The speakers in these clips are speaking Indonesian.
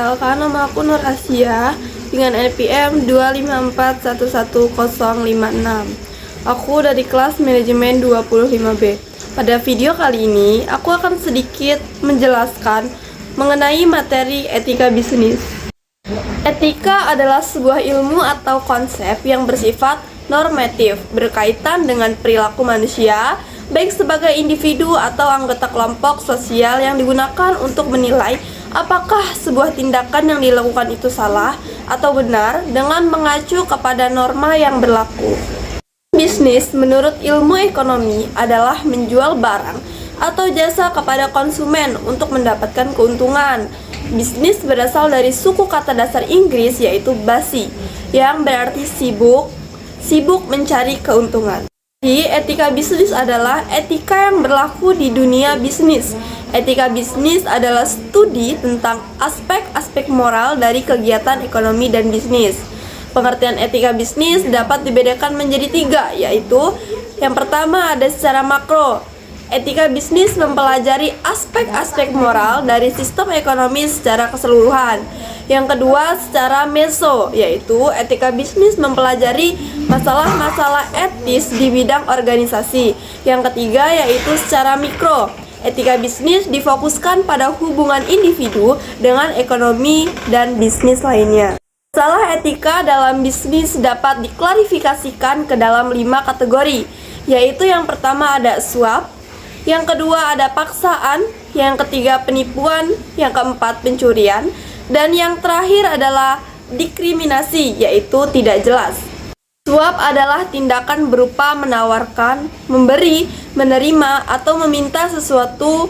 Perkenalkan, nama aku Nur Asia dengan NPM 254111056. Aku dari kelas manajemen 25B. Pada video kali ini, aku akan sedikit menjelaskan mengenai materi etika bisnis. Etika adalah sebuah ilmu atau konsep yang bersifat normatif berkaitan dengan perilaku manusia, baik sebagai individu atau anggota kelompok sosial yang digunakan untuk menilai apakah sebuah tindakan yang dilakukan itu salah atau benar dengan mengacu kepada norma yang berlaku. Bisnis menurut ilmu ekonomi adalah menjual barang atau jasa kepada konsumen untuk mendapatkan keuntungan. Bisnis berasal dari suku kata dasar Inggris yaitu basi, yang berarti sibuk mencari keuntungan. Jadi, etika bisnis adalah etika yang berlaku di dunia bisnis. Etika bisnis adalah studi tentang aspek-aspek moral dari kegiatan ekonomi dan bisnis. Pengertian etika bisnis dapat dibedakan menjadi 3, yaitu yang pertama ada secara makro. Etika bisnis mempelajari aspek-aspek moral dari sistem ekonomi secara keseluruhan. Yang kedua secara meso, yaitu etika bisnis mempelajari masalah-masalah etis di bidang organisasi. Yang ketiga yaitu secara mikro. Etika bisnis difokuskan pada hubungan individu dengan ekonomi dan bisnis lainnya. Masalah etika dalam bisnis dapat diklarifikasikan ke dalam 5 kategori, yaitu yang pertama ada suap, yang kedua ada paksaan, yang ketiga penipuan, yang keempat pencurian, dan yang terakhir adalah diskriminasi, yaitu tidak jelas. Suap adalah tindakan berupa menawarkan, memberi, menerima, atau meminta sesuatu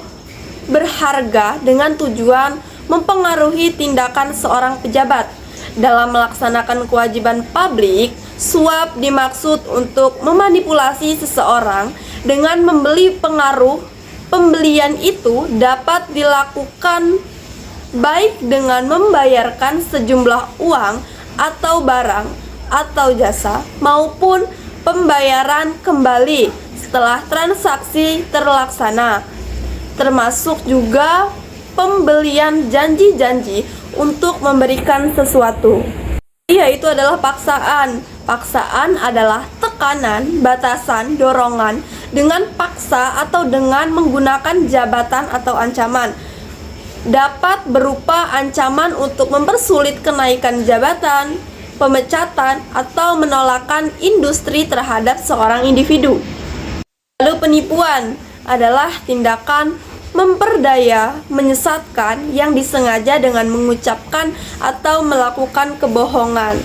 berharga dengan tujuan mempengaruhi tindakan seorang pejabat. Dalam melaksanakan kewajiban publik, suap dimaksud untuk memanipulasi seseorang dengan membeli pengaruh. Pembelian itu dapat dilakukan baik dengan membayarkan sejumlah uang atau barang atau jasa maupun pembayaran kembali setelah transaksi terlaksana, termasuk juga pembelian janji-janji untuk memberikan sesuatu. Yaitu adalah paksaan. Paksaan adalah tekanan, batasan, dorongan dengan paksa atau dengan menggunakan jabatan atau ancaman. Dapat berupa ancaman untuk mempersulit kenaikan jabatan, pemecatan, atau menolakkan industri terhadap seorang individu. Lalu penipuan adalah tindakan memperdaya, menyesatkan yang disengaja dengan mengucapkan atau melakukan kebohongan.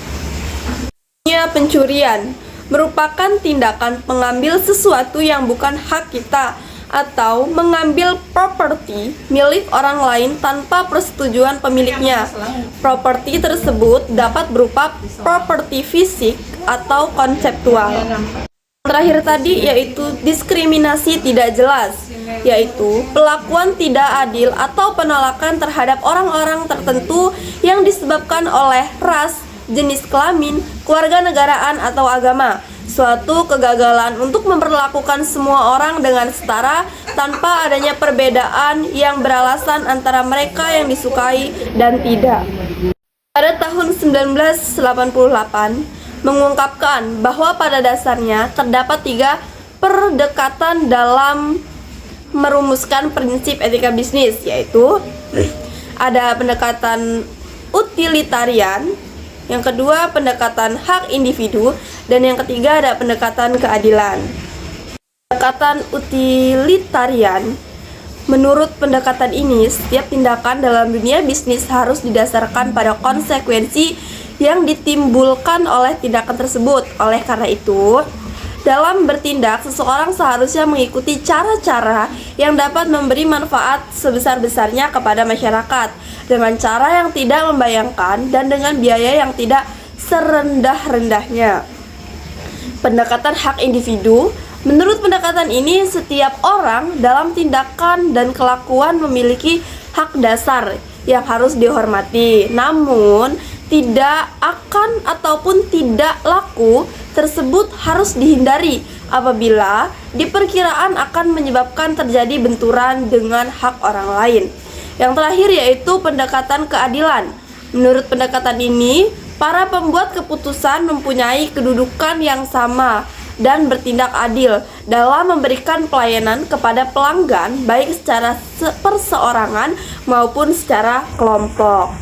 Pencurian merupakan tindakan mengambil sesuatu yang bukan hak kita atau mengambil properti milik orang lain tanpa persetujuan pemiliknya. Properti tersebut dapat berupa properti fisik atau konseptual. Terakhir tadi yaitu diskriminasi tidak jelas, yaitu perlakuan tidak adil atau penolakan terhadap orang-orang tertentu yang disebabkan oleh ras, jenis kelamin, kewarganegaraan atau agama. Suatu kegagalan untuk memperlakukan semua orang dengan setara tanpa adanya perbedaan yang beralasan antara mereka yang disukai dan tidak. Pada tahun 1988 mengungkapkan bahwa pada dasarnya terdapat 3 pendekatan dalam merumuskan prinsip etika bisnis, yaitu ada pendekatan utilitarian, yang kedua pendekatan hak individu, dan yang ketiga ada pendekatan keadilan. Pendekatan utilitarian, menurut pendekatan ini, setiap tindakan dalam dunia bisnis harus didasarkan pada konsekuensi yang ditimbulkan oleh tindakan tersebut. Oleh karena itu, dalam bertindak, seseorang seharusnya mengikuti cara-cara yang dapat memberi manfaat sebesar-besarnya kepada masyarakat dengan cara yang tidak membayangkan dan dengan biaya yang tidak serendah-rendahnya. Pendekatan hak individu, menurut pendekatan ini, setiap orang dalam tindakan dan kelakuan memiliki hak dasar yang harus dihormati, namun tidak akan ataupun tidak laku tersebut harus dihindari apabila diperkiraan akan menyebabkan terjadi benturan dengan hak orang lain. Yang terakhir yaitu pendekatan keadilan. Menurut pendekatan ini, para pembuat keputusan mempunyai kedudukan yang sama dan bertindak adil dalam memberikan pelayanan kepada pelanggan baik secara perseorangan maupun secara kelompok.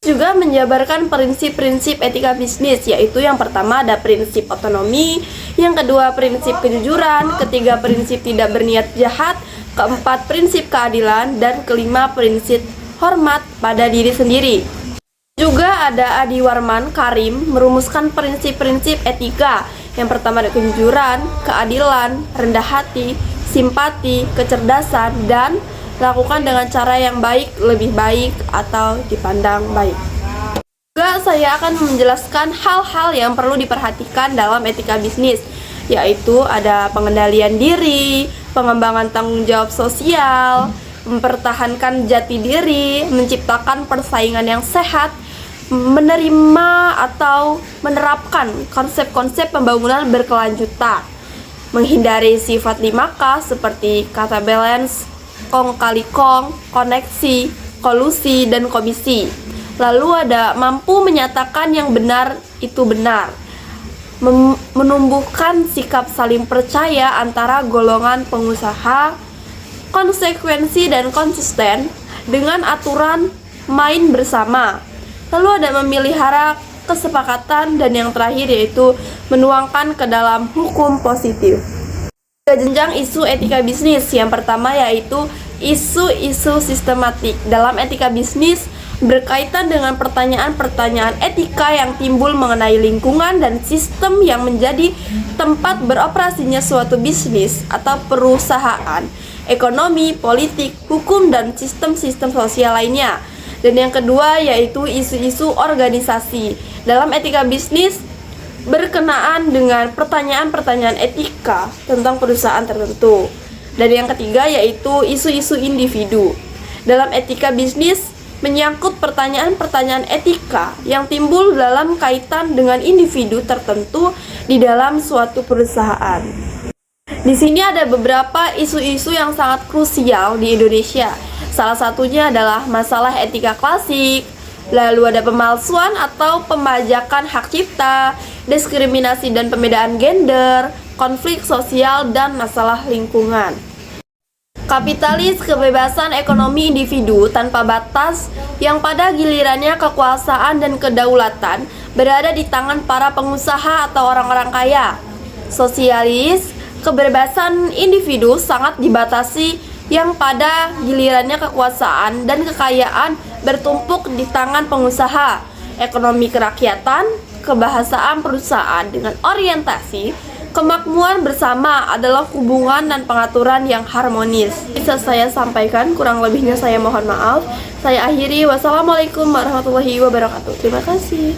Juga menjabarkan prinsip-prinsip etika bisnis, yaitu yang pertama ada prinsip otonomi, yang kedua prinsip kejujuran, ketiga prinsip tidak berniat jahat, keempat prinsip keadilan, dan kelima prinsip hormat pada diri sendiri. Juga ada Adi Warman Karim merumuskan prinsip-prinsip etika. Yang pertama ada kejujuran, keadilan, rendah hati, simpati, kecerdasan, dan lakukan dengan cara yang baik, lebih baik, atau dipandang baik. Juga saya akan menjelaskan hal-hal yang perlu diperhatikan dalam etika bisnis, yaitu ada pengendalian diri, pengembangan tanggung jawab sosial, mempertahankan jati diri, menciptakan persaingan yang sehat, menerima atau menerapkan konsep-konsep pembangunan berkelanjutan, menghindari sifat 5K seperti kata balance, kong kali kong, koneksi, kolusi, dan komisi. Lalu ada mampu menyatakan yang benar itu benar, menumbuhkan sikap saling percaya antara golongan pengusaha, konsekuensi dan konsisten dengan aturan main bersama. Lalu ada memelihara kesepakatan, dan yang terakhir yaitu menuangkan ke dalam hukum positif. Jenjang isu etika bisnis. Yang pertama yaitu isu-isu sistematik. Dalam etika bisnis berkaitan dengan pertanyaan-pertanyaan etika yang timbul mengenai lingkungan dan sistem yang menjadi tempat beroperasinya suatu bisnis atau perusahaan, ekonomi, politik, hukum, dan sistem-sistem sosial lainnya. Dan yang kedua yaitu isu-isu organisasi. Dalam etika bisnis berkenaan dengan pertanyaan-pertanyaan etika tentang perusahaan tertentu. Dan yang ketiga yaitu isu-isu individu. Dalam etika bisnis menyangkut pertanyaan-pertanyaan etika yang timbul dalam kaitan dengan individu tertentu di dalam suatu perusahaan. Di sini ada beberapa isu-isu yang sangat krusial di Indonesia. Salah satunya adalah masalah etika klasik, lalu ada pemalsuan atau pembajakan hak cipta, diskriminasi dan pembedaan gender, konflik sosial, dan masalah lingkungan. Kapitalis, kebebasan ekonomi individu tanpa batas yang pada gilirannya kekuasaan dan kedaulatan berada di tangan para pengusaha atau orang-orang kaya. Sosialis, kebebasan individu sangat dibatasi yang pada gilirannya kekuasaan dan kekayaan bertumpuk di tangan pengusaha. Ekonomi kerakyatan, kebahasaan perusahaan dengan orientasi kemakmuran bersama adalah hubungan dan pengaturan yang harmonis. Bisa saya sampaikan, kurang lebihnya saya mohon maaf. Saya akhiri, wassalamualaikum warahmatullahi wabarakatuh. Terima kasih.